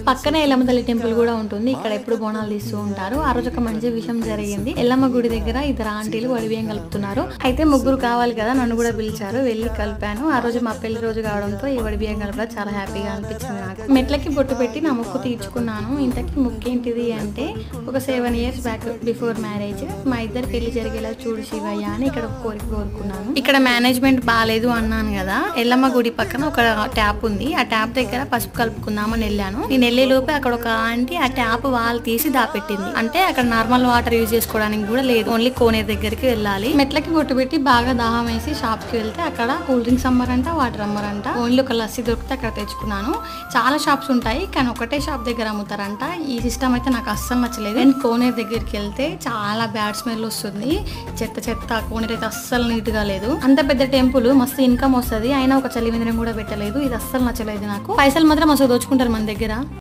పక్కనే ఎల్లమ్మ తల్లి టెంపుల్ కూడా ఉంటుంది. ఇక్కడ ఎప్పుడు బోనాలు తీస్తూ ఉంటారు. ఆ రోజు ఒక మంచి విషయం జరిగింది. ఎల్లమ్మ గుడి దగ్గర ఇద్దరు ఆంటీలు వడిబియ్యం కలుపుతున్నారు. అయితే ముగ్గురు కావాలి కదా, నన్ను కూడా పిలిచారు. వెళ్ళి కలిపాను. ఆ రోజు మా పెళ్లి రోజు కావడంతో ఈ వడిబియ్యం కలపడం చాలా హ్యాపీగా అనిపించింది నాకు. మెట్లకి బొట్టు పెట్టి నా ముక్కు తీర్చుకున్నాను. ఇంతకీ ముక్కు ఏంటిది అంటే, ఒక 7 years బ్యాక్ బిఫోర్ మ్యారేజ్ మా ఇద్దరు పెళ్లి జరిగేలా చూడు శివయ్య అని ఇక్కడ ఒక కోరిక కోరుకున్నాను. ఇక్కడ మేనేజ్మెంట్ బాగాలేదు అన్నాను కదా, ఎల్లమ్మ గుడి పక్కన ఒక ట్యాప్ ఉంది. ఆ ట్యాప్ దగ్గర పసుపు కలుపుకుందామని వెళ్ళాను. నేను వెళ్ళే లోపే అక్కడ ఒక ఆంటీ ఆ ట్యాప్ వాళ్ళు తీసి దాపెట్టింది. అంటే అక్కడ నార్మల్ వాటర్ యూజ్ చేసుకోవడానికి కూడా లేదు, ఓన్లీ కోనే దగ్గరికి వెళ్ళాలి. మెట్లకి బొట్టు పెట్టి బాగా దాహం వేసి షాప్ కి వెళ్తే అక్కడ కూల్ డ్రింక్స్ అమ్మరంట, వాటర్ అమ్మరంట. ఓన్లీ ఒక లస్సీ దొరికితే అక్కడ తెచ్చుకున్నాను. చాలా షాప్స్ ఉంటాయి కానీ ఒకటే షాప్ దగ్గర అమ్ముతారంట. ఈ సిస్టమ్ అయితే నాకు అస్సలు నచ్చలేదు. అండ్ కోనేరు దగ్గరికి వెళ్తే చాలా బ్యాడ్ స్మెల్ వస్తుంది. చెత్త చెత్త, కోనేరు అయితే అస్సలు నీట్ గా లేదు. అంత పెద్ద టెంపుల్, మస్తు ఇన్కమ్ వస్తుంది, అయినా ఒక చలివేంద్రం కూడా పెట్టలేదు. ఇది అస్సలు నచ్చలేదు నాకు. పైసలు మాత్రం మస్తు దోచుకుంటారు మన దగ్గర.